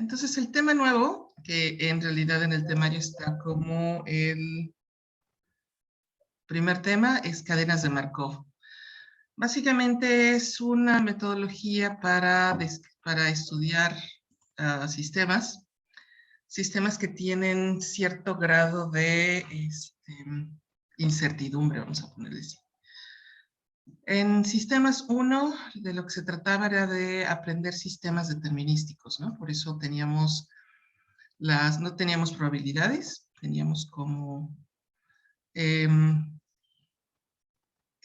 Entonces, el tema nuevo, que en realidad en el temario está como el primer tema, es cadenas de Markov. Básicamente es una metodología para estudiar sistemas que tienen cierto grado de incertidumbre, vamos a ponerle así. En sistemas 1, de lo que se trataba era de aprender sistemas determinísticos, ¿no? Por eso teníamos no teníamos probabilidades, teníamos como, ¿qué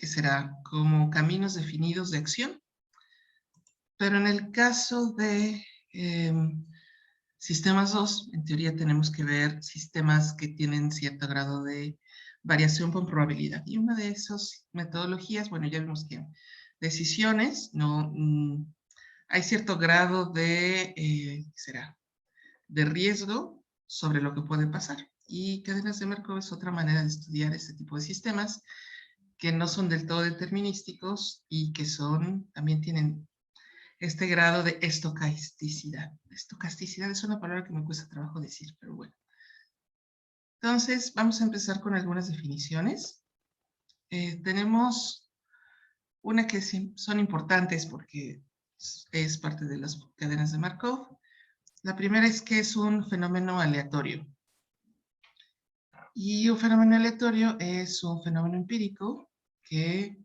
será? Como caminos definidos de acción. Pero en el caso de sistemas 2, en teoría tenemos que ver sistemas que tienen cierto grado de variación con probabilidad. Y una de esas metodologías, bueno, ya vimos que decisiones, no, hay cierto grado de, ¿qué será? De riesgo sobre lo que puede pasar. Y cadenas de Markov es otra manera de estudiar este tipo de sistemas que no son del todo determinísticos y que también tienen este grado de estocasticidad. Estocasticidad es una palabra que me cuesta trabajo decir, pero bueno. Entonces, vamos a empezar con algunas definiciones. Tenemos una que son importantes porque es parte de las cadenas de Markov. La primera es que es un fenómeno aleatorio. Y un fenómeno aleatorio es un fenómeno empírico que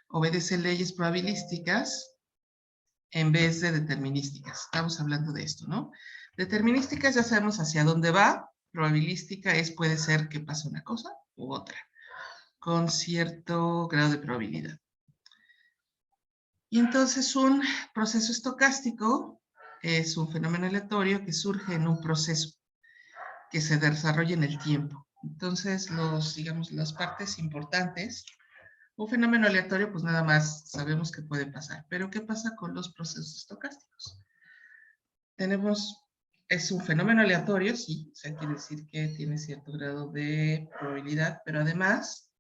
obedece leyes probabilísticas en vez de determinísticas. Estamos hablando de esto, ¿no? Determinísticas ya sabemos hacia dónde va. Probabilística puede ser que pase una cosa u otra, con cierto grado de probabilidad. Y entonces un proceso estocástico es un fenómeno aleatorio que surge en un proceso que se desarrolla en el tiempo. Entonces, digamos, las partes importantes, un fenómeno aleatorio, pues nada más sabemos que puede pasar. Pero, ¿qué pasa con los procesos estocásticos? Es un fenómeno aleatorio, sí, o sea, quiere decir que tiene cierto grado de probabilidad, pero además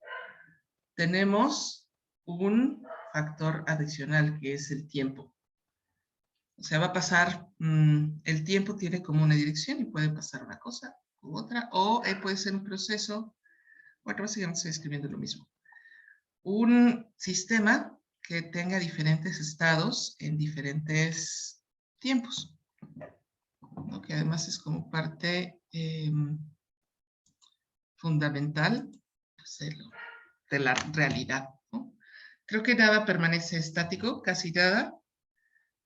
tenemos un factor adicional que es el tiempo. O sea, va a pasar, el tiempo tiene como una dirección y puede pasar una cosa u otra, o puede ser un proceso, bueno, básicamente estoy escribiendo lo mismo. Un sistema que tenga diferentes estados en diferentes tiempos, ¿no? Que además es como parte fundamental pues, de la realidad, ¿no? Creo que nada permanece estático, casi nada.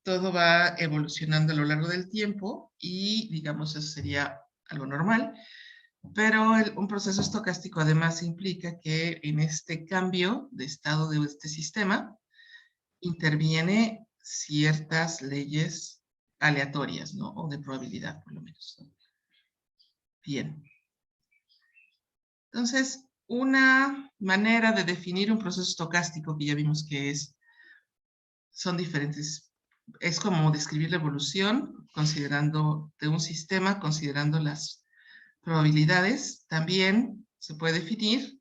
Todo va evolucionando a lo largo del tiempo y, digamos, eso sería algo normal. Pero un proceso estocástico además implica que en este cambio de estado de este sistema interviene ciertas leyes aleatorias, ¿no? O de probabilidad, por lo menos. Bien. Entonces, una manera de definir un proceso estocástico que ya vimos que son diferentes. Es como describir la evolución de un sistema, considerando las probabilidades. También se puede definir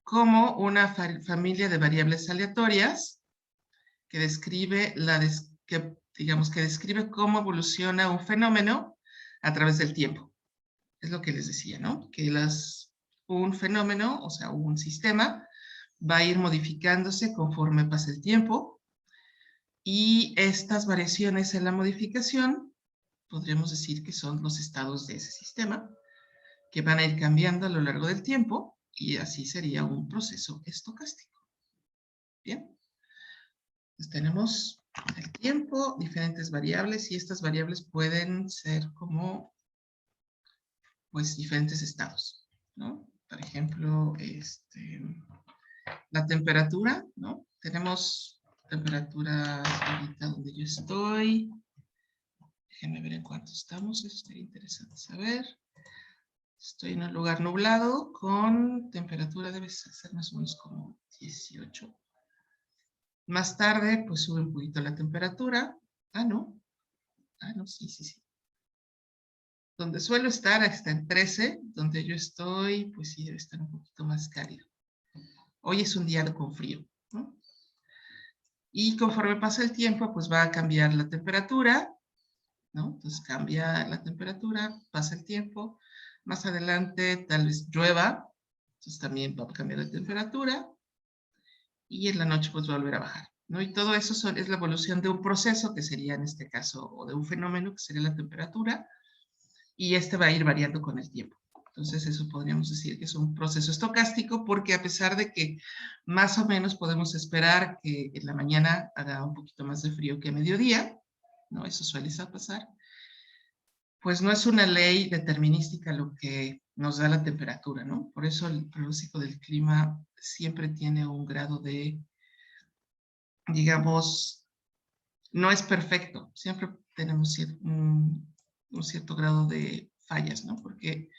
como una familia de variables aleatorias que describe que describe cómo evoluciona un fenómeno a través del tiempo. Es lo que les decía, ¿no? Que un fenómeno, o sea, un sistema, va a ir modificándose conforme pasa el tiempo y estas variaciones en la modificación, podríamos decir que son los estados de ese sistema, que van a ir cambiando a lo largo del tiempo y así sería un proceso estocástico. Bien. Pues tenemos el tiempo, diferentes variables y estas variables pueden ser como pues diferentes estados, ¿no? Por ejemplo, la temperatura, ¿no? Tenemos temperatura ahorita donde yo estoy. Déjenme ver en cuánto estamos, eso sería interesante saber. Estoy en un lugar nublado con temperatura, debe ser más o menos como 18. Más tarde, pues sube un poquito la temperatura. No, sí. Donde suelo estar hasta en 13, donde yo estoy, pues sí debe estar un poquito más cálido. Hoy es un día con frío, ¿no? Y conforme pasa el tiempo, pues va a cambiar la temperatura ¿no? Entonces cambia la temperatura, pasa el tiempo, más adelante tal vez llueva, entonces también va a cambiar la temperatura, y en la noche pues va a volver a bajar, ¿no? Y todo eso es la evolución de un proceso que sería en este caso, o de un fenómeno que sería la temperatura, y este va a ir variando con el tiempo. Entonces eso podríamos decir que es un proceso estocástico, porque a pesar de que más o menos podemos esperar que en la mañana haga un poquito más de frío que a mediodía, ¿no? Eso suele pasar, pues no es una ley determinística lo que nos da la temperatura, ¿no? Por eso el pronóstico del clima siempre tiene un grado de, digamos, no es perfecto, siempre tenemos un cierto grado de fallas, ¿no? Porque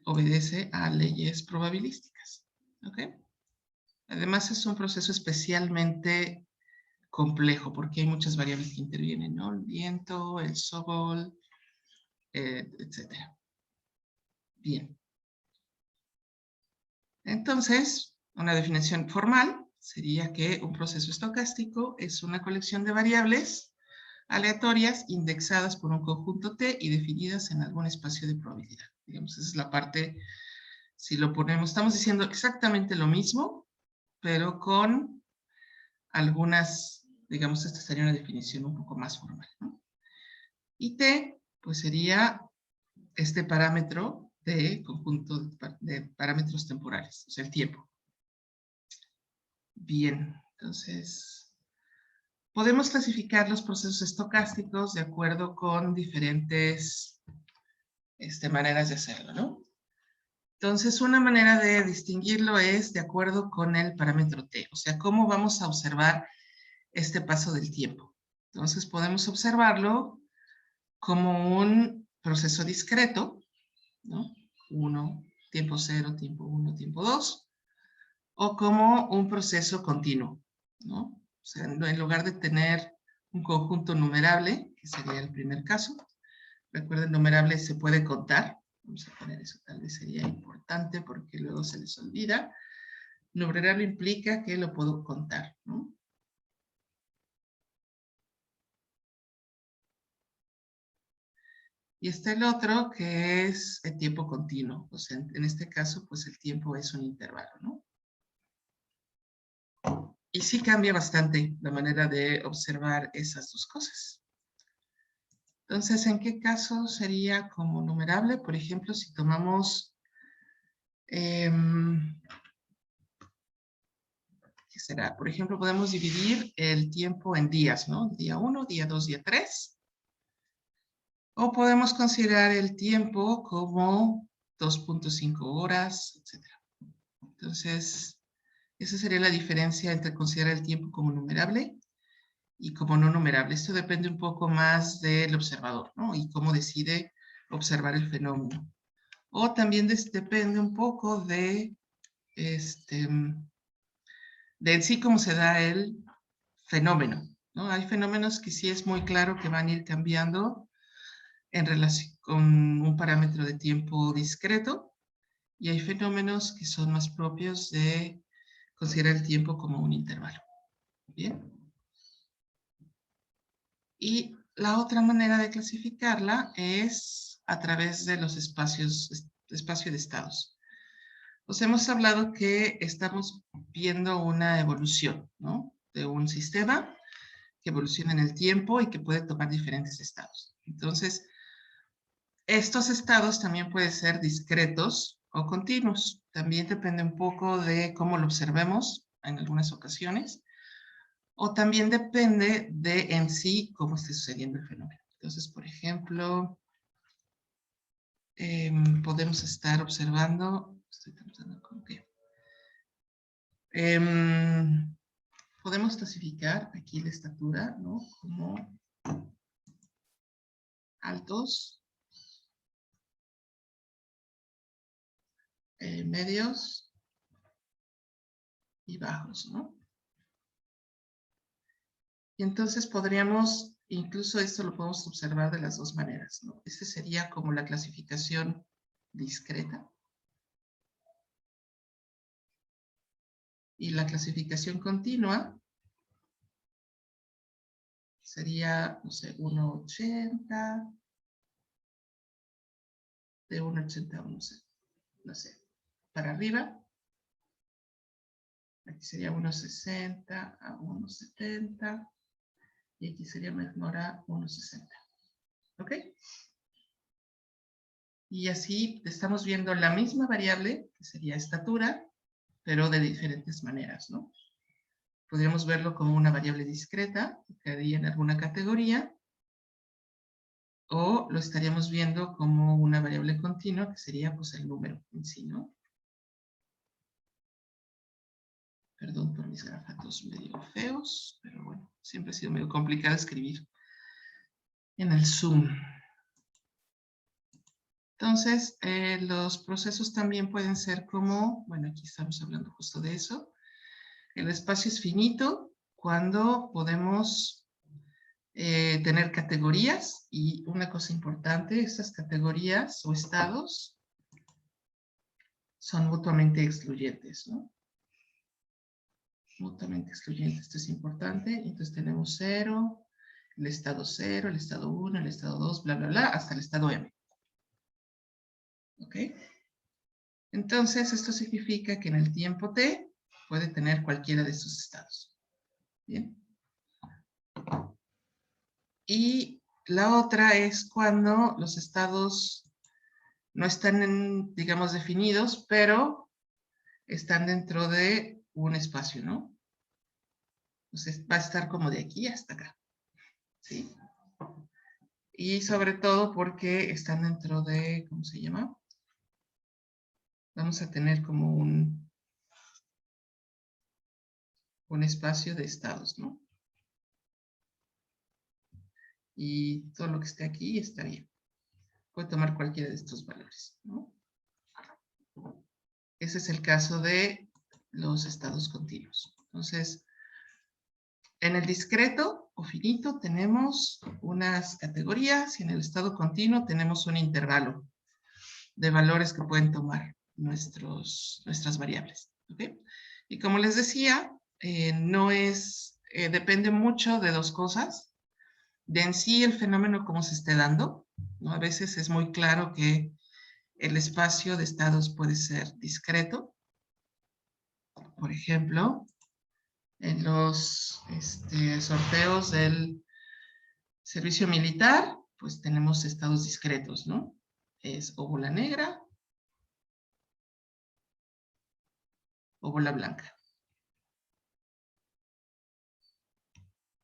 obedece a leyes probabilísticas, ¿ok? Además es un proceso especialmente complejo porque hay muchas variables que intervienen, ¿no? El viento, el sol, etcétera. Bien. Entonces, una definición formal sería que un proceso estocástico es una colección de variables aleatorias indexadas por un conjunto T y definidas en algún espacio de probabilidad. Digamos, esa es la parte, si lo ponemos, estamos diciendo exactamente lo mismo, pero con algunas, digamos, esta sería una definición un poco más formal, ¿no? Y T, pues sería este parámetro de conjunto de parámetros temporales, o sea, el tiempo. Bien, entonces, podemos clasificar los procesos estocásticos de acuerdo con diferentes maneras de hacerlo, ¿no? Entonces, una manera de distinguirlo es de acuerdo con el parámetro T, o sea, cómo vamos a observar este paso del tiempo. Entonces, podemos observarlo como un proceso discreto, ¿no? 1, tiempo 0, tiempo 1, tiempo 2, o como un proceso continuo, ¿no? O sea, en lugar de tener un conjunto numerable, que sería el primer caso, recuerden, numerable se puede contar, vamos a poner eso, tal vez sería importante porque luego se les olvida. Numerable implica que lo puedo contar, ¿no? Y está el otro que es el tiempo continuo, o sea, en este caso, pues el tiempo es un intervalo, ¿no? Y sí cambia bastante la manera de observar esas dos cosas. Entonces, ¿en qué caso sería como numerable? Por ejemplo, si tomamos, ¿qué será? Por ejemplo, podemos dividir el tiempo en días, ¿no? Día 1, día 2, día 3. O podemos considerar el tiempo como 2.5 horas, etc. Entonces, esa sería la diferencia entre considerar el tiempo como numerable y como no numerable. Esto depende un poco más del observador, ¿no? Y cómo decide observar el fenómeno. O también depende un poco de, de en sí cómo se da el fenómeno, ¿no? Hay fenómenos que sí es muy claro que van a ir cambiando en relación con un parámetro de tiempo discreto, y hay fenómenos que son más propios de considerar el tiempo como un intervalo. Bien. Y la otra manera de clasificarla es a través de los espacio de estados. Pues hemos hablado que estamos viendo una evolución, ¿no? De un sistema que evoluciona en el tiempo y que puede tomar diferentes estados. Entonces, estos estados también pueden ser discretos o continuos. También depende un poco de cómo lo observemos en algunas ocasiones, o también depende de en sí cómo esté sucediendo el fenómeno. Entonces, por ejemplo, podemos estar observando, estoy tratando con qué. Podemos clasificar aquí la estatura, ¿no? Como altos, medios y bajos, ¿no? Y entonces podríamos, incluso esto lo podemos observar de las dos maneras, ¿no? Este sería como la clasificación discreta. Y la clasificación continua sería, no sé, 1.80. De 1.80 a 1.70, no sé, para arriba. Aquí sería 1.60 a 1.70. Y aquí sería menor a 1.60. ¿Ok? Y así estamos viendo la misma variable, que sería estatura, pero de diferentes maneras, ¿no? Podríamos verlo como una variable discreta, que quedaría en alguna categoría, o lo estaríamos viendo como una variable continua, que sería pues el número en sí, ¿no? Perdón por mis garabatos medio feos, pero bueno, siempre ha sido medio complicado escribir en el Zoom. Entonces, los procesos también pueden ser como, bueno, aquí estamos hablando justo de eso. El espacio es finito cuando podemos tener categorías, y una cosa importante, estas categorías o estados son mutuamente excluyentes, ¿no? Mutuamente excluyentes, esto es importante. Entonces tenemos 0, el estado 0, el estado 1, el estado 2, bla, bla, bla, hasta el estado M. ¿Ok? Entonces, esto significa que en el tiempo t puede tener cualquiera de estos estados. Bien. Y la otra es cuando los estados no están, digamos, definidos, pero están dentro de un espacio, ¿no? Entonces, va a estar como de aquí hasta acá. ¿Sí? Y sobre todo porque están dentro de, ¿cómo se llama? Vamos a tener como un espacio de estados, ¿no? Y todo lo que esté aquí está bien. Puede tomar cualquiera de estos valores, ¿no? Ese es el caso de los estados continuos. Entonces, en el discreto o finito tenemos unas categorías y en el estado continuo tenemos un intervalo de valores que pueden tomar nuestras variables. ¿Okay? Y como les decía, depende mucho de dos cosas. De en sí el fenómeno como se esté dando, ¿no? A veces es muy claro que el espacio de estados puede ser discreto. Por ejemplo, en los sorteos del servicio militar, pues tenemos estados discretos, ¿no? Es o bola negra o bola blanca.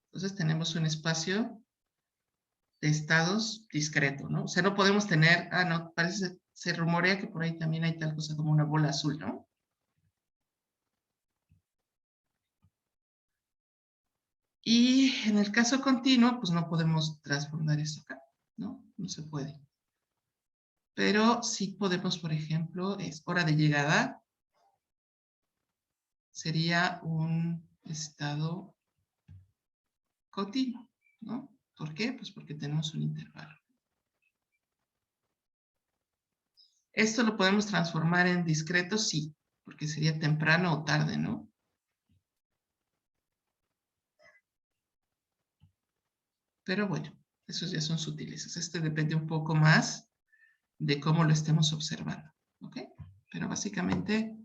Entonces tenemos un espacio de estados discreto, ¿no? O sea, no podemos tener, no, se rumorea que por ahí también hay tal cosa como una bola azul, ¿no? Y en el caso continuo, pues no podemos transformar esto acá, ¿no? No se puede. Pero sí podemos, por ejemplo, es hora de llegada, sería un estado continuo, ¿no? ¿Por qué? Pues porque tenemos un intervalo. ¿Esto lo podemos transformar en discreto? Sí, porque sería temprano o tarde, ¿no? Pero bueno, esos ya son sutilezas. Este depende un poco más de cómo lo estemos observando, ¿ok? Pero básicamente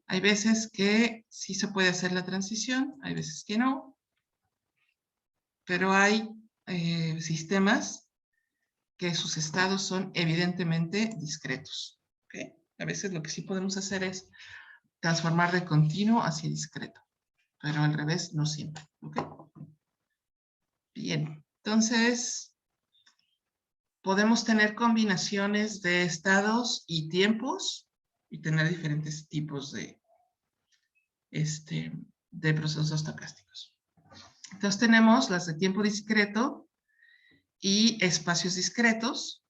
hay veces que sí se puede hacer la transición, hay veces que no, pero hay sistemas que sus estados son evidentemente discretos, ¿ok? A veces lo que sí podemos hacer es transformar de continuo hacia discreto, pero al revés no siempre, ¿ok? Bien, entonces podemos tener combinaciones de estados y tiempos y tener diferentes tipos de procesos estocásticos. Entonces tenemos las de tiempo discreto y espacios discretos,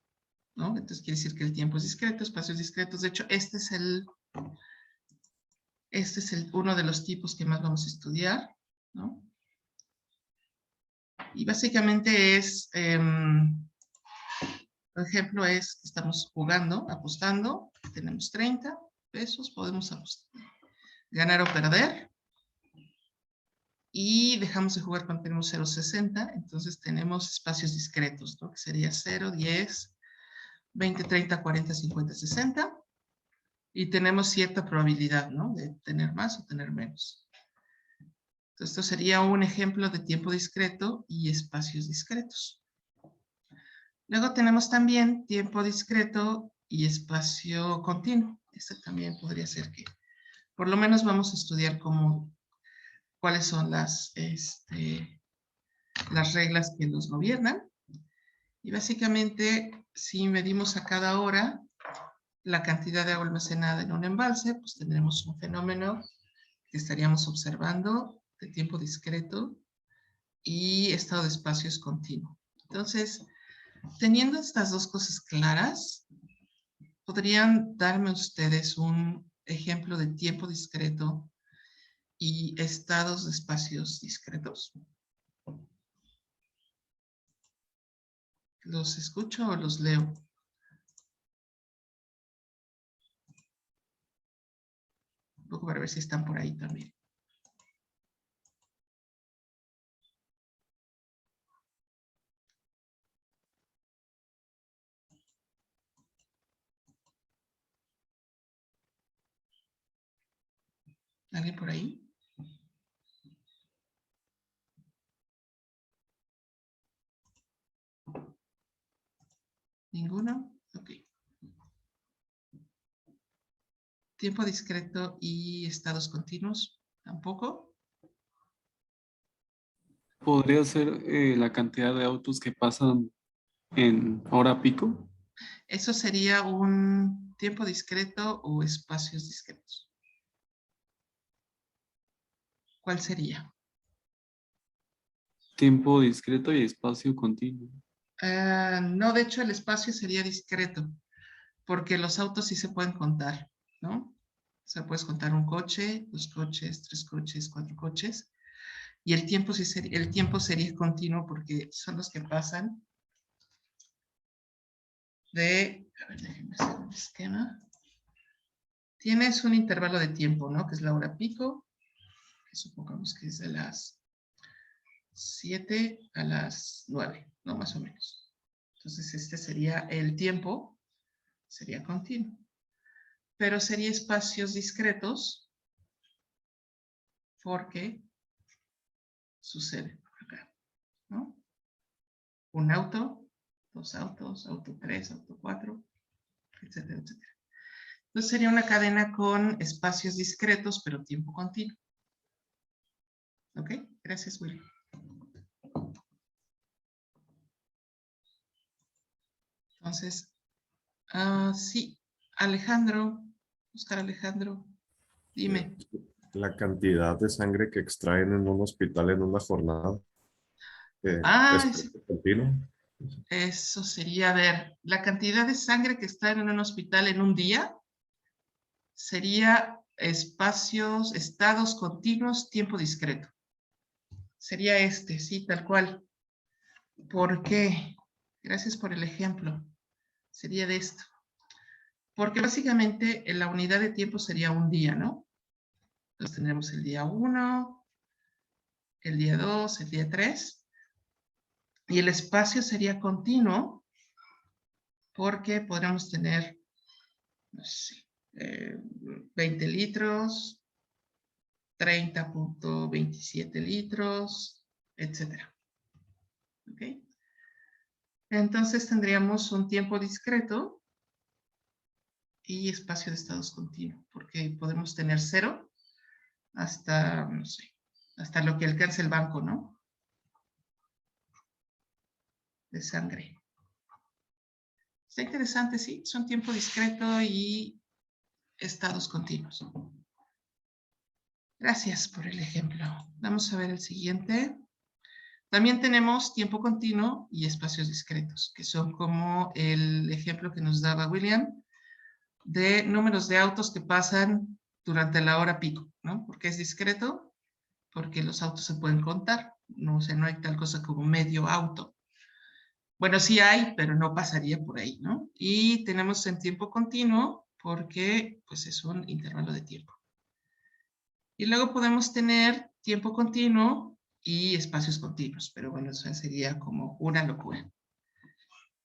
¿no? Entonces quiere decir que el tiempo es discreto, espacios discretos. De hecho, este es uno de los tipos que más vamos a estudiar, ¿no? Y básicamente es, por ejemplo, es que estamos jugando, apostando, tenemos 30 pesos, podemos apostar, ganar o perder. y dejamos de jugar cuando tenemos 0,60, entonces tenemos espacios discretos, ¿no? Que sería 0, 10, 20, 30, 40, 50, 60, y tenemos cierta probabilidad, ¿no? De tener más o tener menos. Entonces, esto sería un ejemplo de tiempo discreto y espacios discretos. Luego tenemos también tiempo discreto y espacio continuo. Este también podría ser que, por lo menos vamos a estudiar cuáles son las reglas que los gobiernan. Y básicamente, si medimos a cada hora la cantidad de agua almacenada en un embalse, pues tendremos un fenómeno que estaríamos observando de tiempo discreto y estado de espacios continuo. Entonces, teniendo estas dos cosas claras, ¿podrían darme ustedes un ejemplo de tiempo discreto y estados de espacios discretos? ¿Los escucho o los leo? Un poco para ver si están por ahí también. ¿Alguien por ahí? ¿Ninguno? Ok. ¿Tiempo discreto y estados continuos? ¿Tampoco? ¿Podría ser la cantidad de autos que pasan en hora pico? Eso sería un tiempo discreto o espacios discretos. ¿Cuál sería? Tiempo discreto y espacio continuo. No, de hecho el espacio sería discreto, porque los autos sí se pueden contar, ¿no? O sea, puedes contar un coche, 2 coches, 3 coches, 4 coches, y el tiempo, el tiempo sería continuo porque son los que pasan de, a ver, déjenme hacer un esquema. Tienes un intervalo de tiempo, ¿no? Que es la hora pico, que supongamos que es de las 7 a las 9, ¿no? Más o menos. Entonces, este sería el tiempo, sería continuo. Pero sería espacios discretos porque sucede acá, ¿no? Un auto, 2 autos, auto 3, auto 4, etcétera, etcétera. Entonces sería una cadena con espacios discretos, pero tiempo continuo. ¿Ok? Gracias, Willy. Entonces, sí, Alejandro, Oscar Alejandro, dime. La cantidad de sangre que extraen en un hospital en una jornada es continuo. Eso sería, a ver, la cantidad de sangre que está en un hospital en un día sería espacios, estados continuos, tiempo discreto. Sería este, sí, tal cual. ¿Por qué? Gracias por el ejemplo. Sería de esto. Porque básicamente la unidad de tiempo sería un día, ¿no? Entonces tendremos el día 1, el día 2, el día 3. Y el espacio sería continuo porque podríamos tener, no sé, 20 litros, 30.27 litros, etcétera. ¿Ok? Entonces tendríamos un tiempo discreto y espacio de estados continuo, porque podemos tener 0 hasta, no sé, hasta lo que alcance el banco, ¿no? De sangre. Está interesante, sí, son tiempo discreto y estados continuos. Gracias por el ejemplo. Vamos a ver el siguiente. También tenemos tiempo continuo y espacios discretos, que son como el ejemplo que nos daba William, de números de autos que pasan durante la hora pico, ¿no? ¿Por qué es discreto? Porque los autos se pueden contar, no, o sea, no hay tal cosa como medio auto. Bueno, sí hay, pero no pasaría por ahí, ¿no? Y tenemos en tiempo continuo porque pues es un intervalo de tiempo. Y luego podemos tener tiempo continuo y espacios continuos, pero bueno, eso sería como una locura.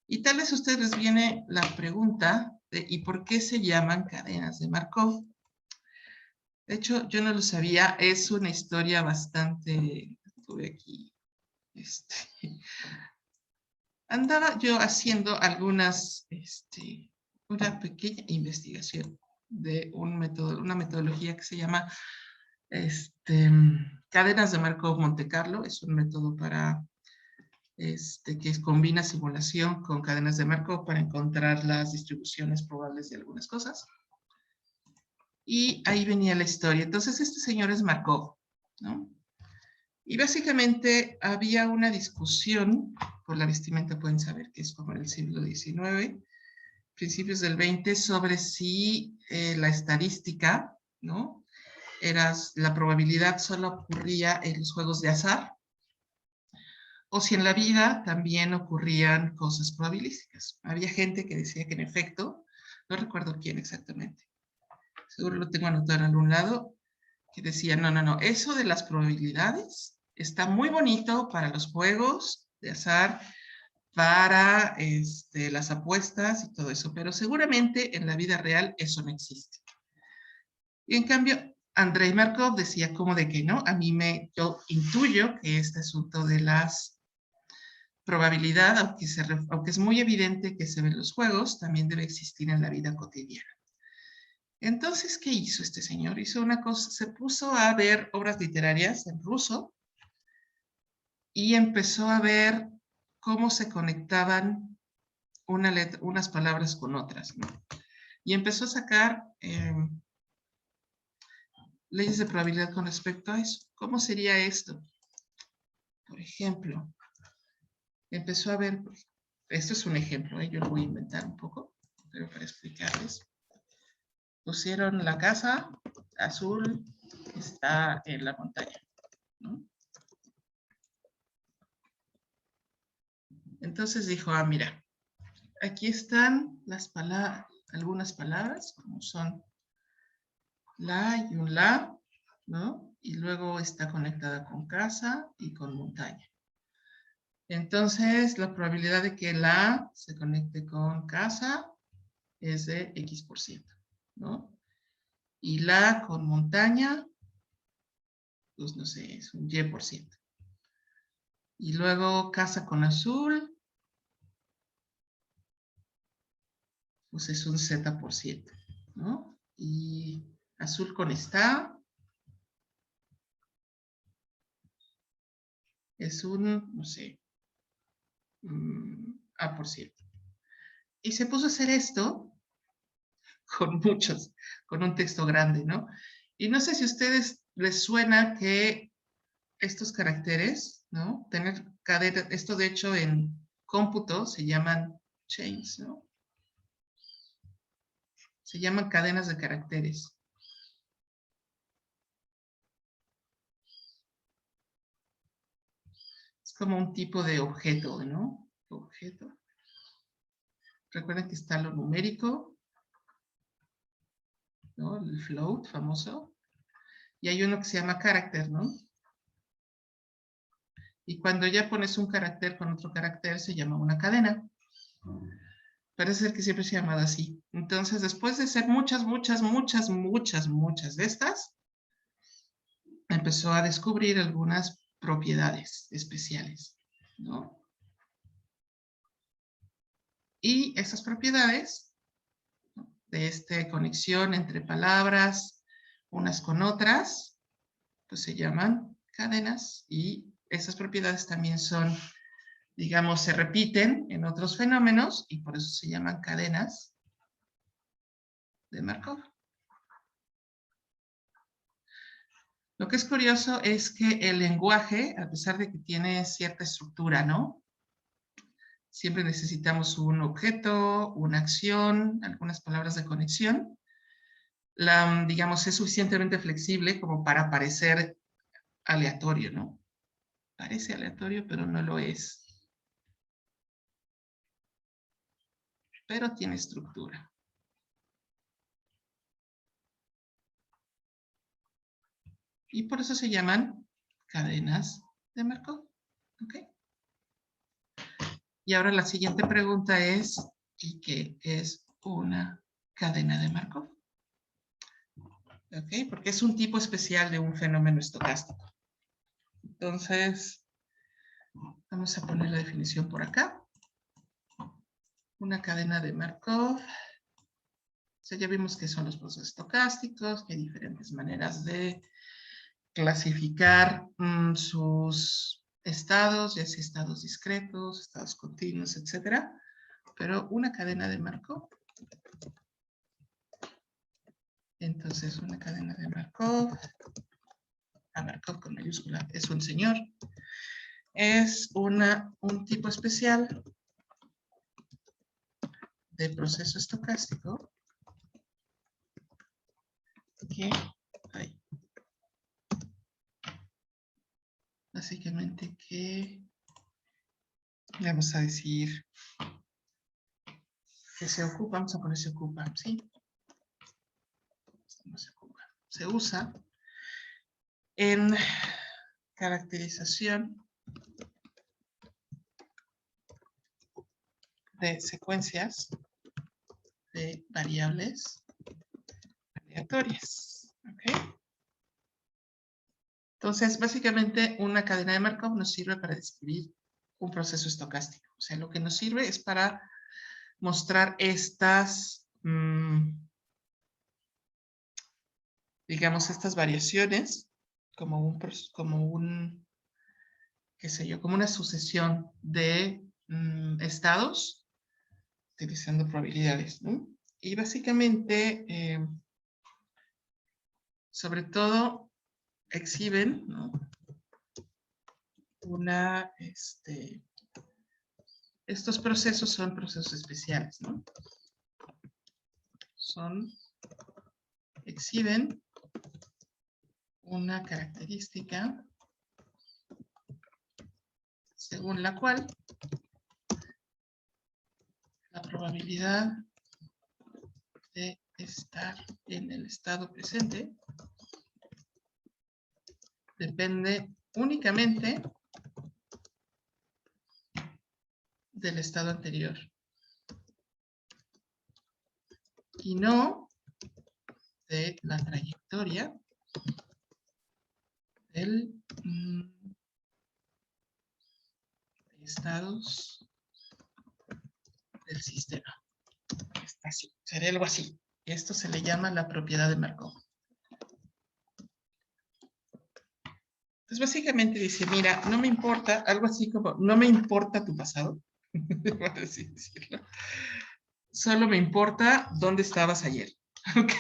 Y tal vez a ustedes les viene la pregunta de ¿y por qué se llaman cadenas de Markov? De hecho, yo no lo sabía, es una historia bastante... Tuve aquí... andaba yo haciendo una pequeña investigación de una metodología que se llama cadenas de Markov Monte Carlo. Es un método para que combina simulación con cadenas de Markov para encontrar las distribuciones probables de algunas cosas. Y ahí venía la historia. Entonces, este señor es Markov, ¿no? Y básicamente había una discusión, por la vestimenta pueden saber que es como en el siglo XIX, principios del XX, sobre si la estadística, ¿no? La probabilidad solo ocurría en los juegos de azar, o si en la vida también ocurrían cosas probabilísticas. Había gente que decía que en efecto, no recuerdo quién exactamente, seguro lo tengo anotado en algún lado, que decía, no, eso de las probabilidades está muy bonito para los juegos de azar, para las apuestas y todo eso, pero seguramente en la vida real eso no existe. Y en cambio, Andrei Markov decía como de que no, yo intuyo que este asunto de las probabilidad, aunque es muy evidente que se ven los juegos, también debe existir en la vida cotidiana. Entonces, ¿qué hizo este señor? Hizo una cosa, se puso a ver obras literarias en ruso y empezó a ver cómo se conectaban unas palabras con otras, ¿no? Y empezó a sacar leyes de probabilidad con respecto a eso. ¿Cómo sería esto? Por ejemplo, empezó a ver, esto es un ejemplo, yo lo voy a inventar un poco, pero para explicarles. Pusieron la casa azul, está en la montaña, ¿no? Entonces dijo, mira, aquí están algunas palabras, como son la y un la, ¿no? Y luego está conectada con casa y con montaña. Entonces, la probabilidad de que la se conecte con casa es de X%, ¿no? Y la con montaña, pues no sé, es un Y%. Y luego casa con azul, pues es un Z%, ¿no? Y azul con está es un, no sé, A%. Y se puso a hacer esto con un texto grande, ¿no? Y no sé si a ustedes les suena que estos caracteres, ¿no? Tener cadena, esto de hecho en cómputo se llaman chains, ¿no? Se llaman cadenas de caracteres. Es como un tipo de objeto, ¿no? Objeto. Recuerden que está lo numérico, ¿no? El float famoso. Y hay uno que se llama carácter, ¿no? Y cuando ya pones un carácter con otro carácter, se llama una cadena. Parece ser que siempre se ha llamado así. Entonces, después de hacer muchas de estas, empezó a descubrir algunas propiedades especiales, ¿no? Y esas propiedades de esta conexión entre palabras, unas con otras, pues se llaman cadenas, y esas propiedades también son, digamos, se repiten en otros fenómenos y por eso se llaman cadenas de Markov. Lo que es curioso es que el lenguaje, a pesar de que tiene cierta estructura, ¿no? Siempre necesitamos un objeto, una acción, algunas palabras de conexión. Digamos, es suficientemente flexible como para parecer aleatorio, ¿no? Parece aleatorio, pero no lo es. Pero tiene estructura. Y por eso se llaman cadenas de Markov. ¿Ok? Y ahora la siguiente pregunta es, ¿y qué es una cadena de Markov? ¿Ok? Porque es un tipo especial de un fenómeno estocástico. Entonces, vamos a poner la definición por acá. Una cadena de Markov. O sea, ya vimos qué son los procesos estocásticos, que hay diferentes maneras de clasificar sus estados, ya sea estados discretos, estados continuos, etcétera. Pero una cadena de Markov. Entonces, una cadena de Markov, a Markov con mayúscula es un señor, es un tipo especial de proceso estocástico que básicamente que vamos a decir que se ocupa, vamos a poner se ocupa, ¿sí? No se ocupa. Se usa en caracterización de secuencias de variables aleatorias. ¿Ok? Entonces, básicamente, una cadena de Markov nos sirve para describir un proceso estocástico. O sea, lo que nos sirve es para mostrar estas, digamos, estas variaciones como qué sé yo, como una sucesión de estados utilizando probabilidades, ¿no? Y básicamente, sobre todo, exhiben, ¿no? Estos procesos son procesos especiales, ¿no? Exhiben una característica según la cual la probabilidad de estar en el estado presente depende únicamente del estado anterior y no de la trayectoria del estados del sistema. Así, sería algo así. Esto se le llama la propiedad de Markov. Entonces, básicamente dice, mira, no me importa, algo así como, no me importa tu pasado, por así decirlo. Solo me importa dónde estabas ayer, ¿ok?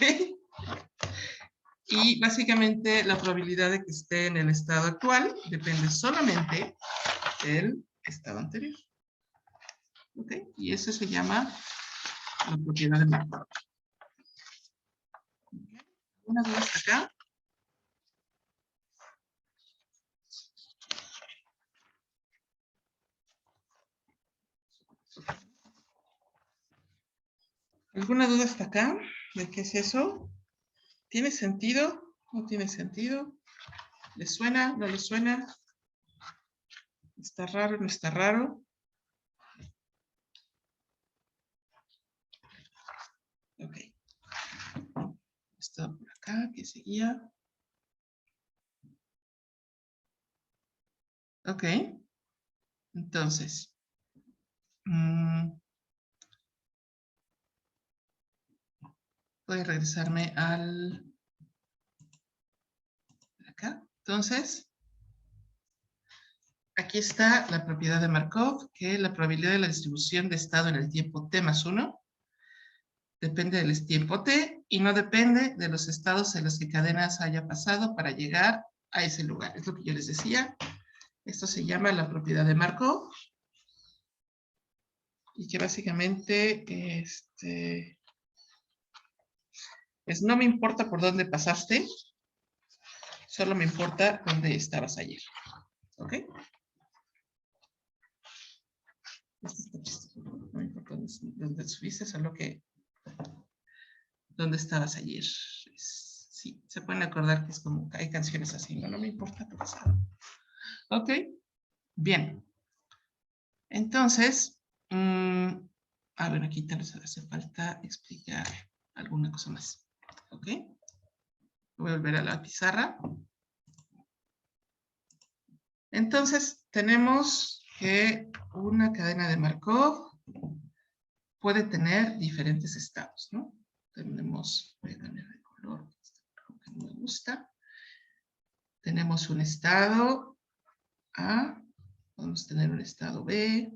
Y básicamente la probabilidad de que esté en el estado actual depende solamente del estado anterior. ¿Ok? Y eso se llama la propiedad de Markov. ¿Alguna duda hasta acá? ¿Alguna duda hasta acá? ¿De qué es eso? ¿Tiene sentido? ¿No tiene sentido? ¿Le suena? ¿No le suena? ¿Está raro? ¿No está raro? Ok. Esto por acá, que seguía. Ok. Entonces. Voy a regresarme al... acá. Entonces, aquí está la propiedad de Markov, que la probabilidad de la distribución de estado en el tiempo t más 1 depende del tiempo t y no depende de los estados en los que cadenas haya pasado para llegar a ese lugar. Es lo que yo les decía. Esto se llama la propiedad de Markov y que básicamente pues no me importa por dónde pasaste, solo me importa dónde estabas ayer. ¿Ok? No me importa dónde subiste, solo que dónde estabas ayer. Sí, se pueden acordar que es como, hay canciones así, no me importa tu pasado, Ok, bien. Entonces, a ver, aquí tal vez hace falta explicar alguna cosa más. Ok. Voy a volver a la pizarra. Entonces, tenemos que una cadena de Markov puede tener diferentes estados, ¿no? Tenemos, voy a cambiar de color, que no me gusta. Tenemos un estado A, podemos tener un estado B,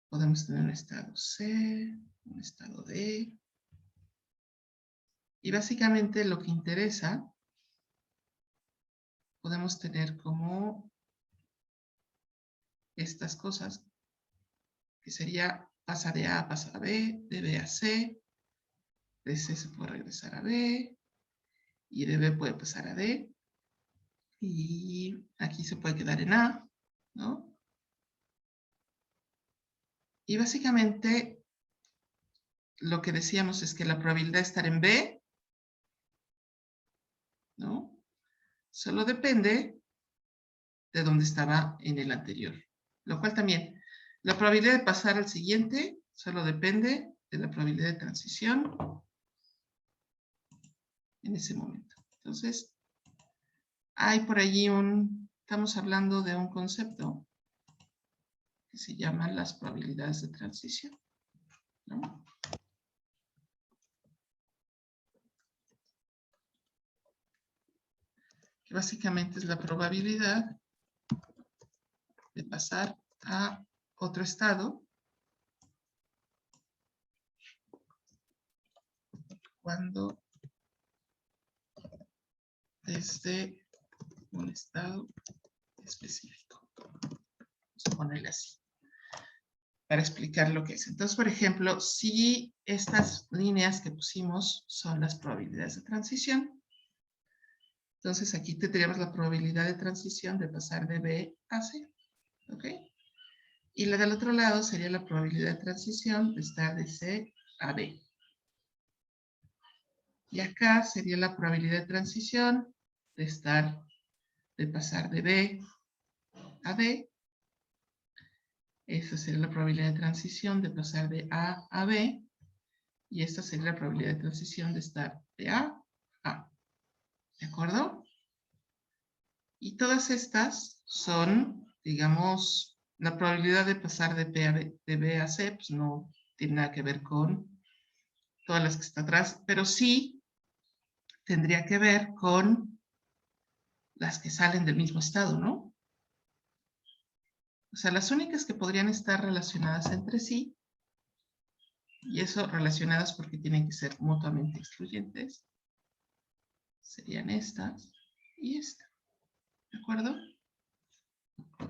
podemos tener un estado C, un estado D. Y básicamente lo que interesa, podemos tener como estas cosas, que sería pasa de A, pasa a B, de B a C, de C se puede regresar a B, y de B puede pasar a D, y aquí se puede quedar en A, ¿no? Y básicamente lo que decíamos es que la probabilidad de estar en B, ¿no? Solo depende de dónde estaba en el anterior. Lo cual también, la probabilidad de pasar al siguiente solo depende de la probabilidad de transición en ese momento. Entonces, hay por allí estamos hablando de un concepto que se llama las probabilidades de transición, ¿no? Que básicamente es la probabilidad de pasar a otro estado cuando desde un estado específico. Vamos a ponerle así para explicar lo que es. Entonces, por ejemplo, si estas líneas que pusimos son las probabilidades de transición, entonces aquí tendríamos la probabilidad de transición de pasar de B a C. ¿Ok? Y la del otro lado sería la probabilidad de transición de estar de C a B. Y acá sería la probabilidad de transición de pasar de B a D. Esa sería la probabilidad de transición de pasar de A a B. Y esta sería la probabilidad de transición de estar de A a A. ¿De acuerdo? Y todas estas son, digamos, la probabilidad de pasar de B a C, pues no tiene nada que ver con todas las que están atrás, pero sí tendría que ver con las que salen del mismo estado, ¿no? O sea, las únicas que podrían estar relacionadas entre sí, y eso relacionadas porque tienen que ser mutuamente excluyentes, serían estas y esta, ¿de acuerdo?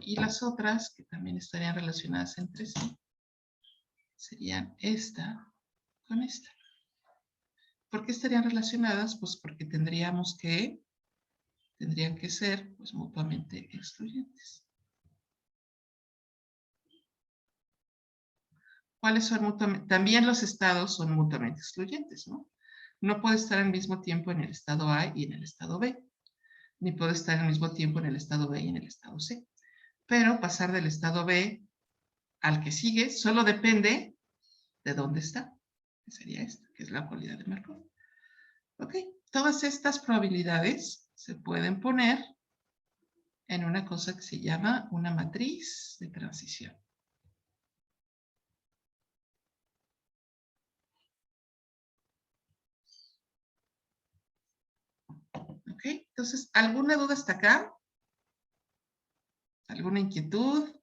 Y las otras que también estarían relacionadas entre sí, serían esta con esta. ¿Por qué estarían relacionadas? Pues porque tendrían que ser pues, mutuamente excluyentes. ¿Cuáles son mutuamente? También los estados son mutuamente excluyentes, ¿no? No puede estar al mismo tiempo en el estado A y en el estado B, ni puede estar al mismo tiempo en el estado B y en el estado C. Pero pasar del estado B al que sigue solo depende de dónde está, que sería esta, que es la cualidad de Markov. Ok, todas estas probabilidades se pueden poner en una cosa que se llama una matriz de transición. Ok, entonces, ¿alguna duda hasta acá? ¿Alguna inquietud?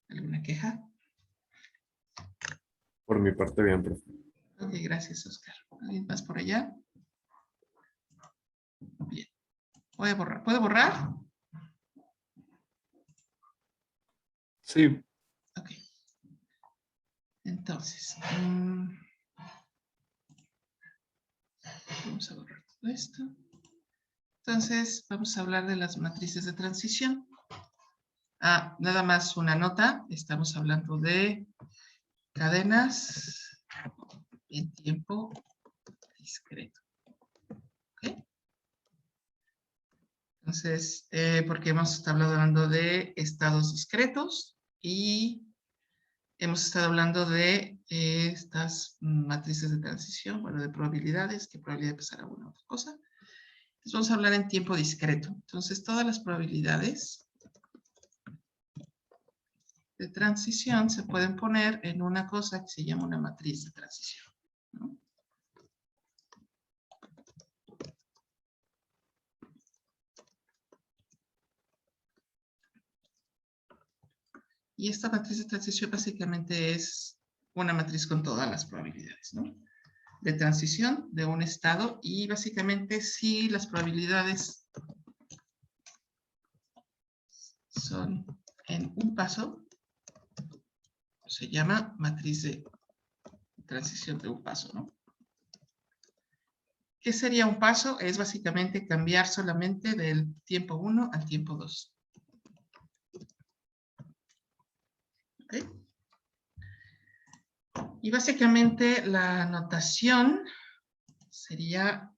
¿Alguna queja? Por mi parte, bien, profe. Ok, gracias, Oscar. ¿Alguien más por allá? Bien. Voy a borrar. ¿Puedo borrar? Sí. Ok. Entonces, vamos a borrar todo esto. Entonces, vamos a hablar de las matrices de transición. Nada más una nota. Estamos hablando de cadenas en tiempo discreto. ¿Ok? Entonces, porque hemos estado hablando de estados discretos y hemos estado hablando de estas matrices de transición, bueno, de probabilidades, qué probabilidad de pasar a una u otra cosa. Entonces vamos a hablar en tiempo discreto. Entonces, todas las probabilidades de transición se pueden poner en una cosa que se llama una matriz de transición, ¿no? Y esta matriz de transición básicamente es una matriz con todas las probabilidades, ¿no? De transición de un estado, y básicamente si las probabilidades son en un paso, se llama matriz de transición de un paso, ¿no? ¿Qué sería un paso? Es básicamente cambiar solamente del tiempo 1 al tiempo 2. ¿Ok? Y básicamente la notación sería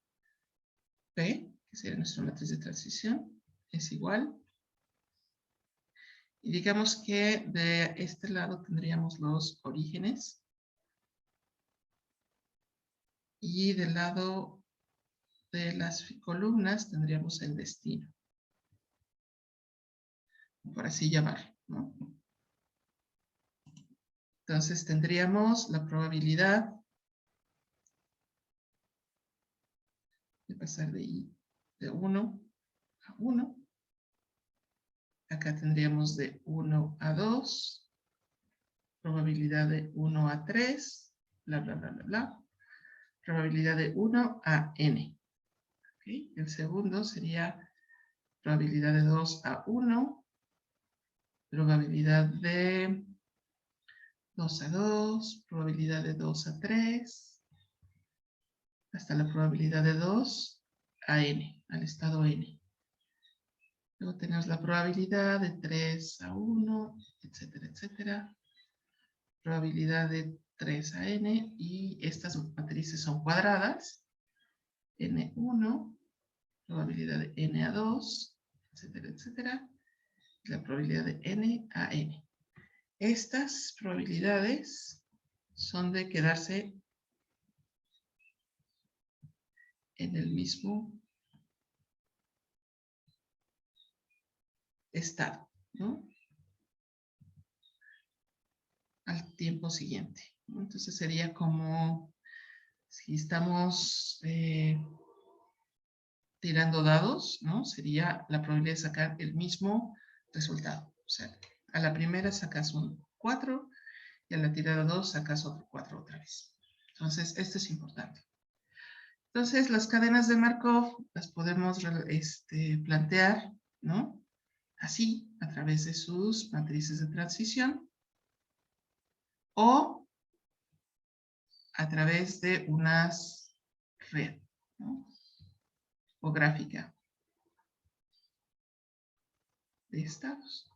P, que sería nuestra matriz de transición, es igual. Y digamos que de este lado tendríamos los orígenes. Y del lado de las columnas tendríamos el destino. Por así llamarlo, ¿no? Entonces tendríamos la probabilidad de pasar de 1 a 1. Acá tendríamos de 1 a 2. Probabilidad de 1 a 3. Bla, bla, bla, bla, bla. Probabilidad de 1 a n. ¿Okay? El segundo sería probabilidad de 2 a 1. Probabilidad de 2 a 2. Probabilidad de 2 a 3. Hasta la probabilidad de 2 a n, al estado n. Luego tenemos la probabilidad de 3 a 1, etcétera, etcétera. Probabilidad de 3 a n, y estas matrices son cuadradas. n1, probabilidad de n a 2, etcétera, etcétera. La probabilidad de n a n. Estas probabilidades son de quedarse en el mismo estado, ¿no? Al tiempo siguiente, ¿no? Entonces sería como si estamos tirando dados, ¿no? Sería la probabilidad de sacar el mismo resultado. O sea, a la primera sacas un 4 y a la tirada 2 sacas otro 4 otra vez. Entonces, esto es importante. Entonces, las cadenas de Markov las podemos plantear, ¿no? Así, a través de sus matrices de transición, o a través de unas red, ¿no? O gráfica de estados.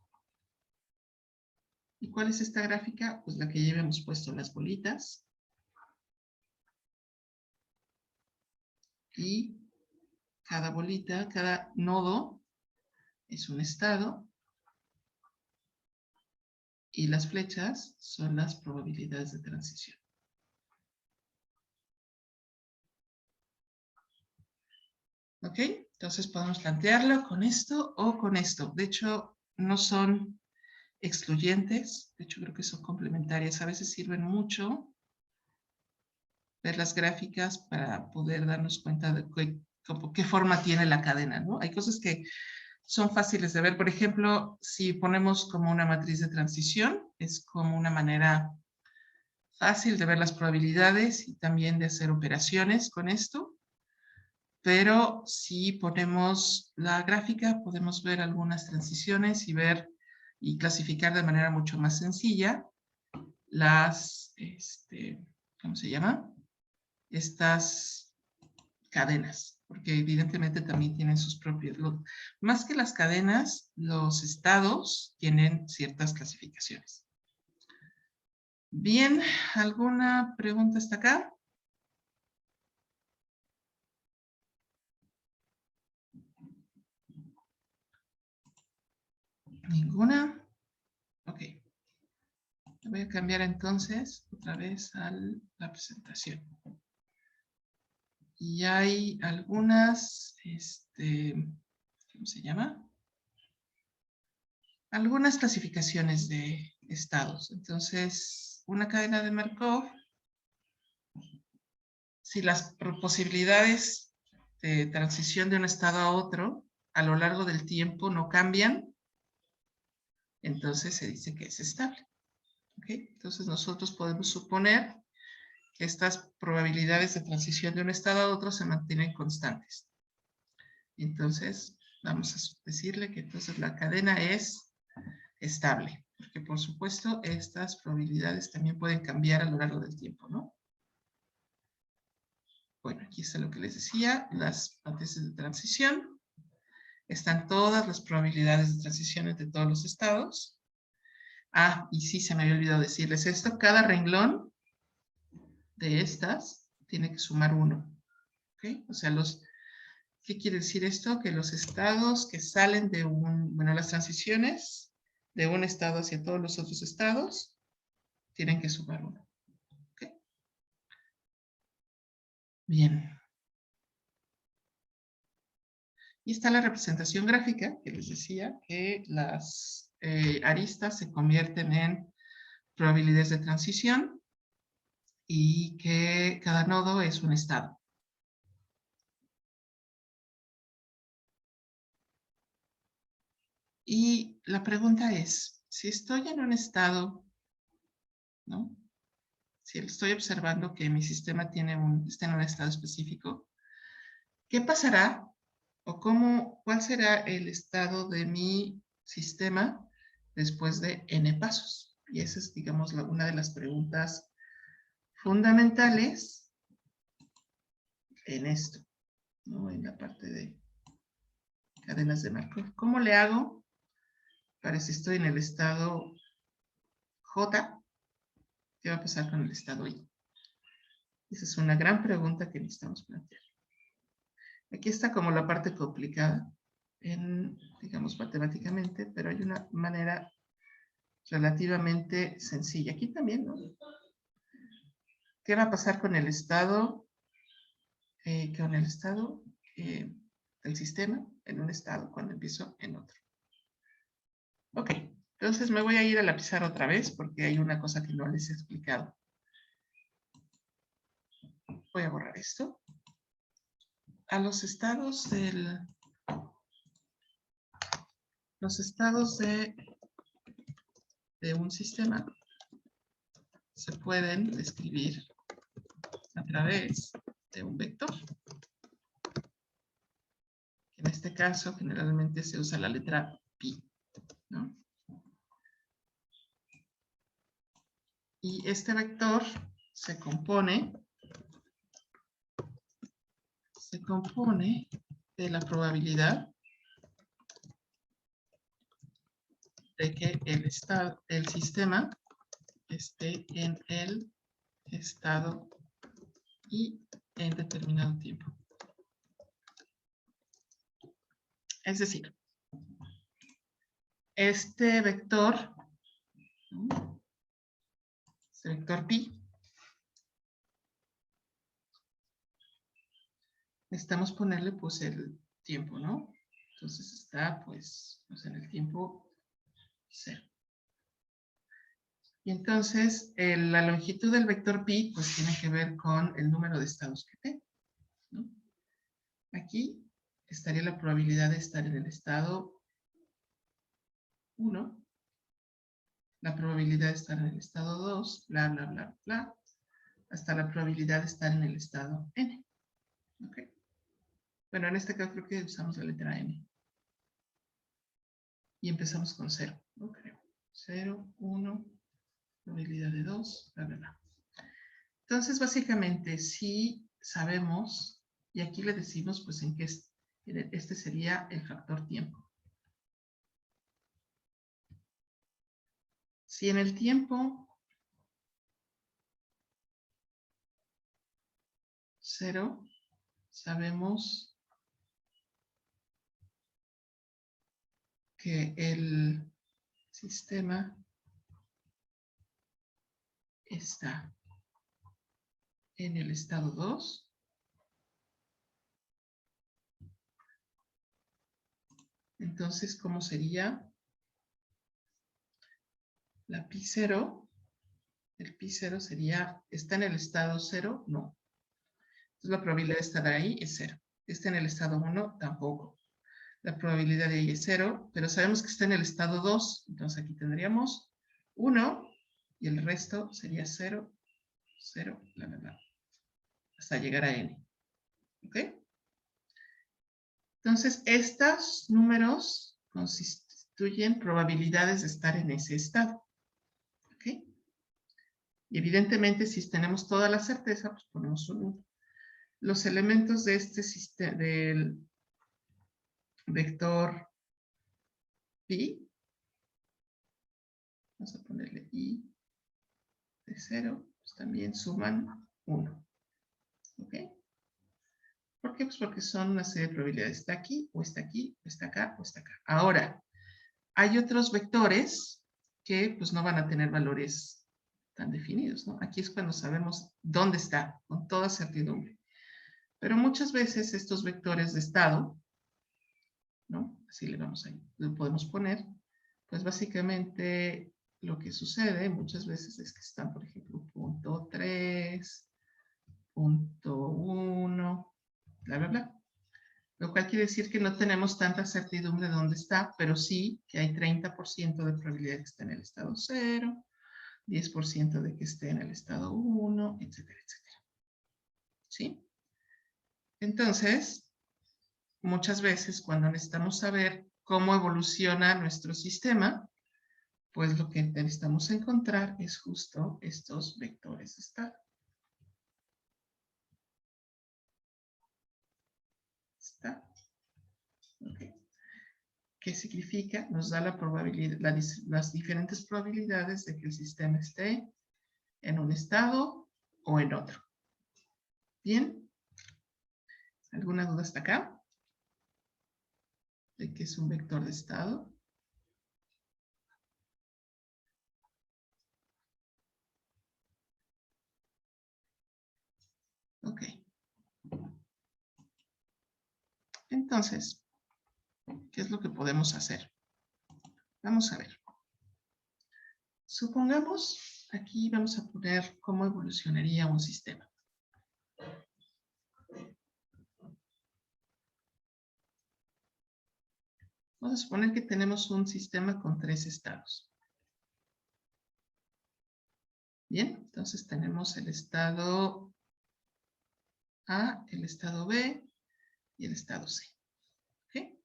¿Y cuál es esta gráfica? Pues la que ya habíamos puesto las bolitas. Y cada bolita, cada nodo es un estado. Y las flechas son las probabilidades de transición. ¿Ok? Entonces podemos plantearlo con esto o con esto. De hecho, no son excluyentes. De hecho, creo que son complementarias. A veces sirven mucho ver las gráficas para poder darnos cuenta de qué forma tiene la cadena, ¿no? Hay cosas que son fáciles de ver. Por ejemplo, si ponemos como una matriz de transición, es como una manera fácil de ver las probabilidades y también de hacer operaciones con esto. Pero si ponemos la gráfica, podemos ver algunas transiciones y ver y clasificar de manera mucho más sencilla las, ¿cómo se llama? Estas cadenas, porque evidentemente también tienen sus propios, más que las cadenas, los estados tienen ciertas clasificaciones. Bien, ¿alguna pregunta hasta acá? Ninguna. Ok. Voy a cambiar entonces otra vez a la presentación. Y hay algunas, ¿cómo se llama? Algunas clasificaciones de estados. Entonces, una cadena de Markov, si las posibilidades de transición de un estado a otro a lo largo del tiempo no cambian, entonces se dice que es estable. ¿Okay? Entonces nosotros podemos suponer que estas probabilidades de transición de un estado a otro se mantienen constantes. Entonces vamos a decirle que entonces la cadena es estable, porque por supuesto estas probabilidades también pueden cambiar a lo largo del tiempo, ¿no? Bueno, aquí está lo que les decía, las matrices de transición. Están todas las probabilidades de transición entre todos los estados. Ah, y sí, se me había olvidado decirles esto. Cada renglón de estas tiene que sumar 1. ¿Okay? O sea, ¿qué quiere decir esto? Que los estados que salen de las transiciones de un estado hacia todos los otros estados tienen que sumar 1. ¿Okay? Bien. Y está la representación gráfica, que les decía que las aristas se convierten en probabilidades de transición y que cada nodo es un estado. Y la pregunta es, si estoy en un estado, ¿no? Si estoy observando que mi sistema está en un estado específico, ¿qué pasará? ¿O cuál será el estado de mi sistema después de n pasos? Y esa es, digamos, una de las preguntas fundamentales en esto, ¿no? En la parte de cadenas de Markov. ¿Cómo le hago para si estoy en el estado J? ¿Qué va a pasar con el estado I? Esa es una gran pregunta que necesitamos plantear. Aquí está como la parte complicada, digamos, matemáticamente, pero hay una manera relativamente sencilla. Aquí también, ¿no? ¿Qué va a pasar con el estado, del sistema en un estado cuando empiezo en otro? Ok, entonces me voy a ir a la pizarra otra vez porque hay una cosa que no les he explicado. Voy a borrar esto. A los estados de un sistema se pueden describir a través de un vector. En este caso, generalmente se usa la letra pi, ¿no? Y este vector se compone de la probabilidad de que el sistema esté en el estado y en determinado tiempo. Es decir, este vector, ¿no? Este vector pi, necesitamos ponerle pues el tiempo, ¿no? Entonces está pues en el tiempo 0. Y entonces la longitud del vector pi pues tiene que ver con el número de estados que tengo, ¿no? Aquí estaría la probabilidad de estar en el estado 1, la probabilidad de estar en el estado 2, bla, bla, bla, bla, hasta la probabilidad de estar en el estado n. ¿Ok? Bueno, en este caso creo que usamos la letra n. Y empezamos con 0, no creo. 0, 1, probabilidad de 2, bla, bla, bla. Entonces, básicamente, si sabemos, y aquí le decimos, pues, en qué este sería el factor tiempo. Si en el tiempo 0 sabemos que el sistema está en el estado 2. Entonces, ¿cómo sería la P0? El P0 sería, ¿está en el estado 0? No. Entonces, la probabilidad de estar ahí es 0. ¿Está en el estado 1? Tampoco. La probabilidad de ahí es 0, pero sabemos que está en el estado 2. Entonces, aquí tendríamos 1 y el resto sería 0, 0, bla, bla, bla, hasta llegar a n. ¿Ok? Entonces, estos números constituyen probabilidades de estar en ese estado. ¿Ok? Y evidentemente, si tenemos toda la certeza, pues ponemos un 1. Los elementos de este sistema, del vector pi, vamos a ponerle i de 0, pues también suman 1. ¿Ok? ¿Por qué? Pues porque son una serie de probabilidades. Está aquí, o está aquí, o está acá, o está acá. Ahora, hay otros vectores que pues no van a tener valores tan definidos, ¿no? Aquí es cuando sabemos dónde está, con toda certidumbre. Pero muchas veces estos vectores de estado, ¿no? Así le podemos poner, pues básicamente lo que sucede muchas veces es que están, por ejemplo, punto 3, punto 1, bla, bla, bla. Lo cual quiere decir que no tenemos tanta certidumbre de dónde está, pero sí que hay 30% de probabilidad de que esté en el estado 0, 10% de que esté en el estado 1, etcétera, etcétera. ¿Sí? Entonces, muchas veces cuando necesitamos saber cómo evoluciona nuestro sistema, pues lo que necesitamos encontrar es justo estos vectores de estado. ¿Está? Ok. ¿Qué significa? Nos da la probabilidad, las diferentes probabilidades de que el sistema esté en un estado o en otro. ¿Bien? ¿Alguna duda hasta acá? ¿De qué es un vector de estado? Ok. Entonces, ¿qué es lo que podemos hacer? Vamos a ver. Supongamos, aquí vamos a poner cómo evolucionaría un sistema. Vamos a suponer que tenemos un sistema con 3 estados. Bien, entonces tenemos el estado A, el estado B y el estado C. ¿Ok?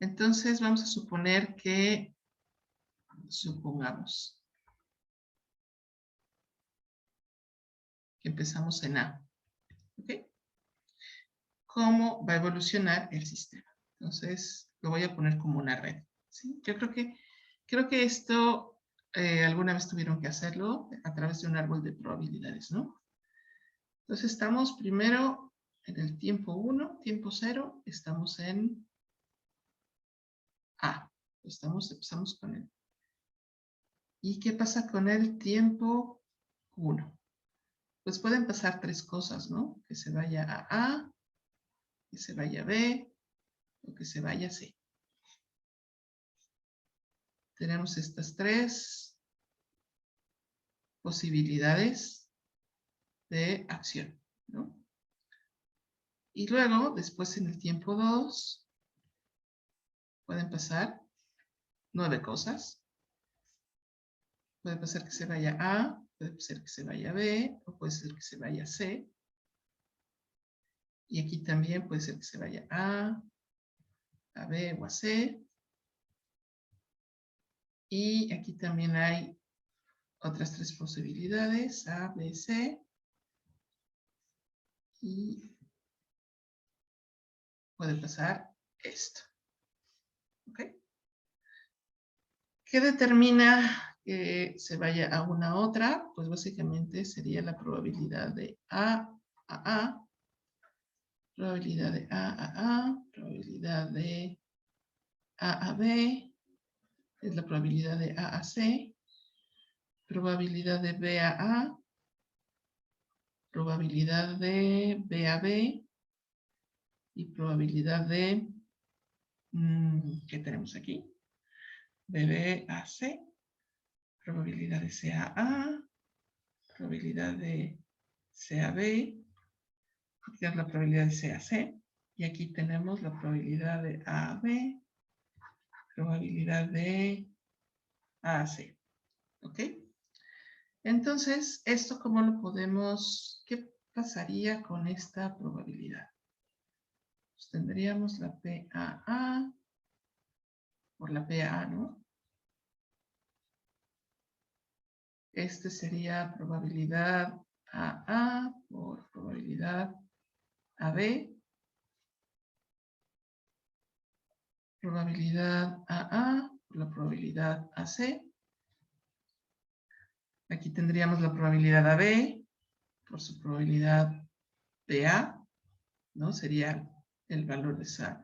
Entonces vamos a suponer que, supongamos, que empezamos en A. ¿Ok? ¿Cómo va a evolucionar el sistema? Entonces lo voy a poner como una red. ¿Sí? Yo creo que esto alguna vez tuvieron que hacerlo a través de un árbol de probabilidades, ¿no? Entonces estamos primero en el tiempo 1, tiempo 0, estamos en A. Empezamos con él. ¿Y qué pasa con el tiempo 1? Pues pueden pasar 3 cosas, ¿no? Que se vaya a A, que se vaya a B, o que se vaya a C. Tenemos estas 3 posibilidades de acción, ¿no? Y luego, después en el tiempo 2, pueden pasar 9 cosas. Puede pasar que se vaya a, puede ser que se vaya a B, o puede ser que se vaya a C. Y aquí también puede ser que se vaya a B o a C. Y aquí también hay otras 3 posibilidades, A, B, C. Y puede pasar esto. ¿Ok? ¿Qué determina que se vaya a una a otra? Pues básicamente sería la probabilidad de A a A, probabilidad de A a A, probabilidad de A a B, es la probabilidad de A a C, probabilidad de B a A, probabilidad de B a B y probabilidad de, ¿qué tenemos aquí? BB a C, probabilidad de C a A, probabilidad de C a B, aquí es la probabilidad de C a C, y aquí tenemos la probabilidad de A a B, probabilidad de A a C, ¿ok? Entonces, ¿esto cómo lo podemos, qué pasaría con esta probabilidad? Pues tendríamos la PAA por la PA, ¿no? Este sería probabilidad AA por probabilidad AB, probabilidad AA por la probabilidad AC. Aquí tendríamos la probabilidad AB por su probabilidad BA, ¿no? Sería el valor de esa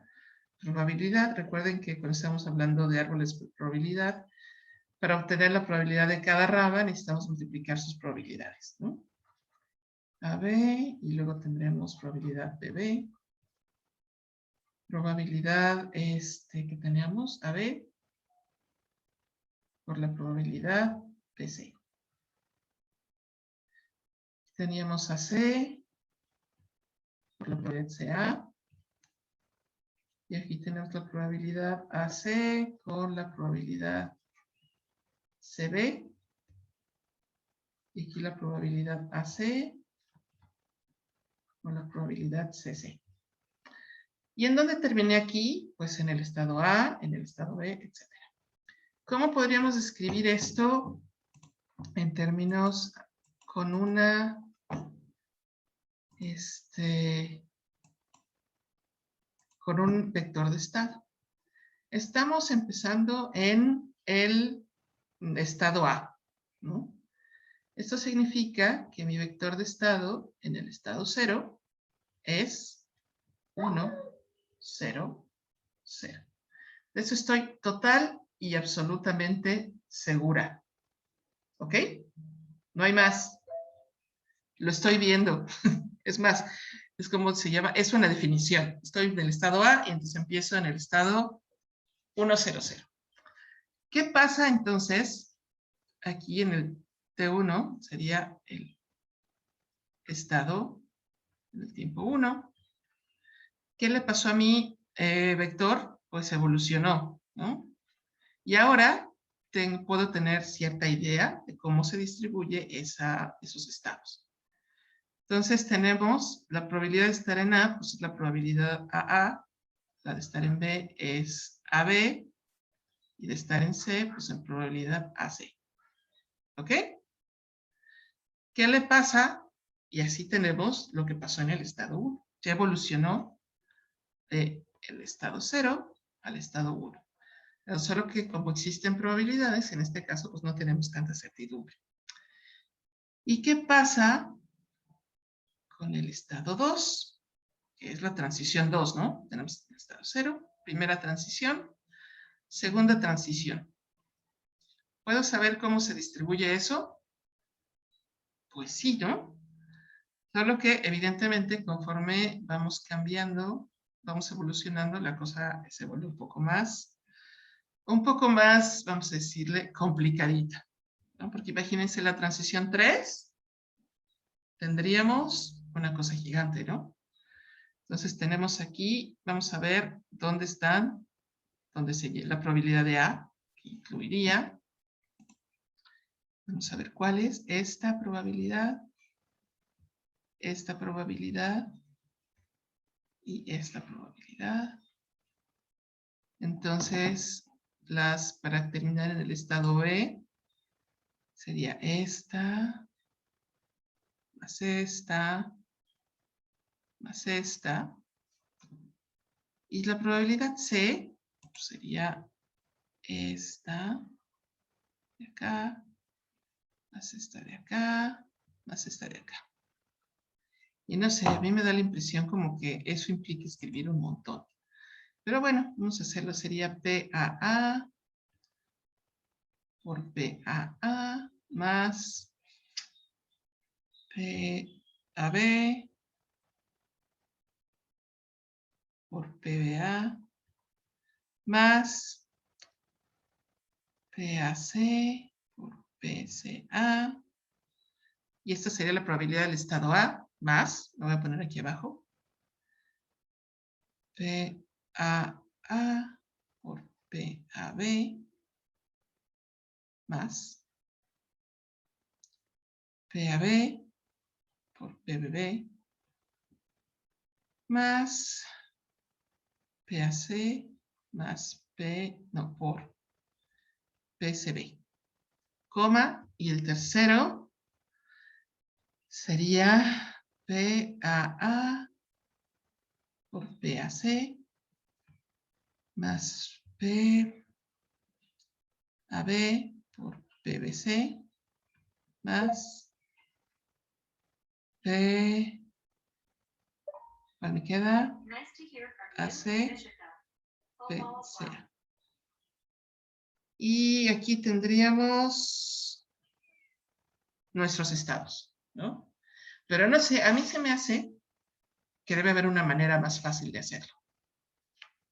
probabilidad. Recuerden que cuando estamos hablando de árboles de probabilidad, para obtener la probabilidad de cada rama necesitamos multiplicar sus probabilidades, ¿no? AB y luego tendremos probabilidad BB, probabilidad que teníamos AB por la probabilidad BC. Teníamos AC por la probabilidad CA y aquí tenemos la probabilidad AC con la probabilidad CB y aquí la probabilidad AC con la probabilidad CC. ¿Y en dónde terminé aquí? Pues en el estado A, en el estado B, etc. ¿Cómo podríamos describir esto en términos con una, con un vector de estado? Estamos empezando en el estado A, ¿no? Esto significa que mi vector de estado en el estado 0 es 1, 0, 0. De eso estoy total y absolutamente segura. ¿Ok? No hay más. Lo estoy viendo. Es más, es como se llama, es una definición. Estoy en el estado A y entonces empiezo en el estado 1, 0, 0. ¿Qué pasa entonces? Aquí en el T1 sería el estado en el tiempo 1. ¿Qué le pasó a mi vector? Pues evolucionó, ¿no? Y ahora puedo tener cierta idea de cómo se distribuye esos estados. Entonces tenemos la probabilidad de estar en A, pues es la probabilidad AA, la de estar en B es AB, y de estar en C, pues en probabilidad AC. ¿Ok? ¿Qué le pasa? Y así tenemos lo que pasó en el estado 1. Ya evolucionó del estado 0 al estado 1. Solo que como existen probabilidades, en este caso, pues no tenemos tanta certidumbre. ¿Y qué pasa con el estado 2? Que es la transición 2, ¿no? Tenemos el estado 0, primera transición, segunda transición. ¿Puedo saber cómo se distribuye eso? Pues sí, ¿no? Solo que evidentemente conforme vamos cambiando, vamos evolucionando, la cosa se vuelve un poco más, vamos a decirle, complicadita, ¿no? Porque imagínense la transición 3, tendríamos una cosa gigante, ¿no? Entonces tenemos aquí, vamos a ver dónde están, dónde sigue la probabilidad de A, que incluiría. Vamos a ver cuál es esta probabilidad y esta probabilidad. Entonces, para terminar en el estado B, sería esta, más esta, más esta. Y la probabilidad C pues sería esta de acá, más esta de acá, más esta de acá. Y no sé, a mí me da la impresión como que eso implica escribir un montón. Pero bueno, vamos a hacerlo, sería PAA por PAA más PAB por PBA más PAC por PCA. Y esta sería la probabilidad del estado A más, lo voy a poner aquí abajo, PAA por PAB más PAB por PBB más PAC más por PCB, coma, y el tercero sería PAA por PAC más PAB por PBC más ¿cuál me queda? AC, PCA. Y aquí tendríamos nuestros estados, ¿no? Pero no sé, a mí se me hace que debe haber una manera más fácil de hacerlo.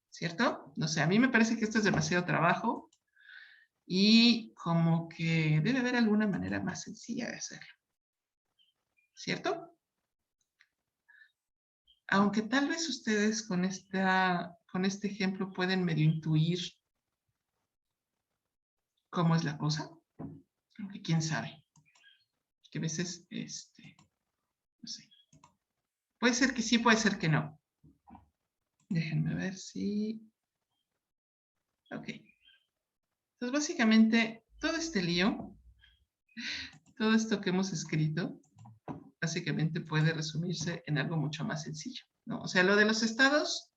¿Cierto? No sé, a mí me parece que esto es demasiado trabajo y como que debe haber alguna manera más sencilla de hacerlo. ¿Cierto? Aunque tal vez ustedes con este ejemplo pueden medio intuir cómo es la cosa. Aunque quién sabe. Que a veces, no sé. Puede ser que sí, puede ser que no. Déjenme ver si... Ok. Entonces, básicamente, todo este lío, todo esto que hemos escrito, básicamente puede resumirse en algo mucho más sencillo, ¿no? O sea, lo de los estados,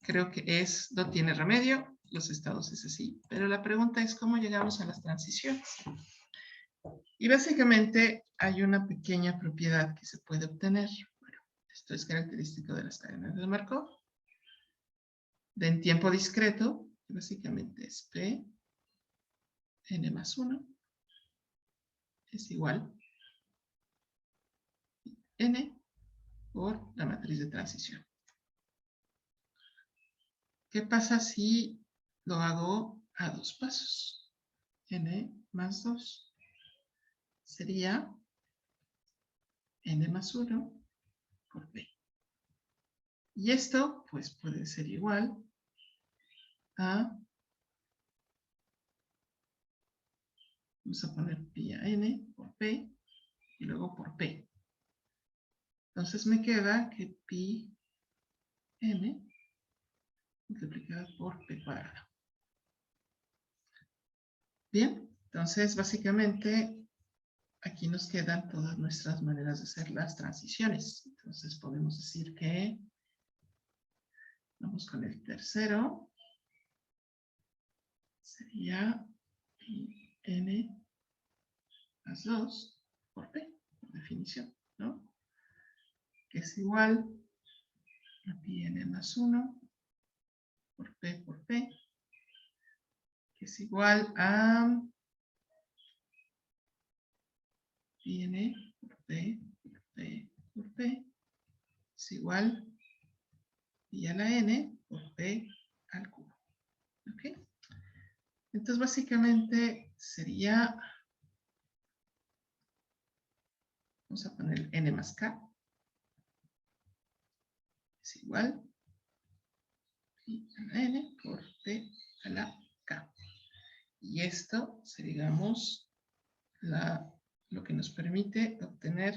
creo que no tiene remedio, los estados es así, pero la pregunta es cómo llegamos a las transiciones. Y básicamente hay una pequeña propiedad que se puede obtener. Bueno, esto es característico de las cadenas de Markov. En tiempo discreto, básicamente es P n más 1 es igual a n por la matriz de transición. ¿Qué pasa si lo hago a dos pasos? N más 2 sería n más 1 por P. Y esto, pues, puede ser igual a... Vamos a poner pi a n por P y luego por P. Entonces me queda que pi n multiplicado por P cuadrado. Bien, entonces básicamente aquí nos quedan todas nuestras maneras de hacer las transiciones. Entonces podemos decir que vamos con el tercero. Sería pi n más 2 por P, por definición, ¿no? Que es igual a pi n más 1 por P, que es igual a pi n por P, por P, es igual pi a la n por P al cubo. ¿Ok? Entonces básicamente sería, vamos a poner n más k, es igual pi a la n por P a la k. Y esto sería, digamos, lo que nos permite obtener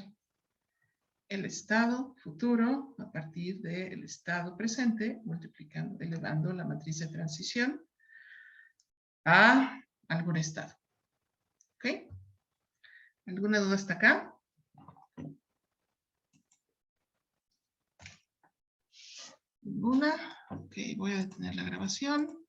el estado futuro a partir del estado presente, multiplicando, elevando la matriz de transición a algún estado. ¿Ok? ¿Alguna duda hasta acá? ¿Ninguna? Ok, voy a detener la grabación.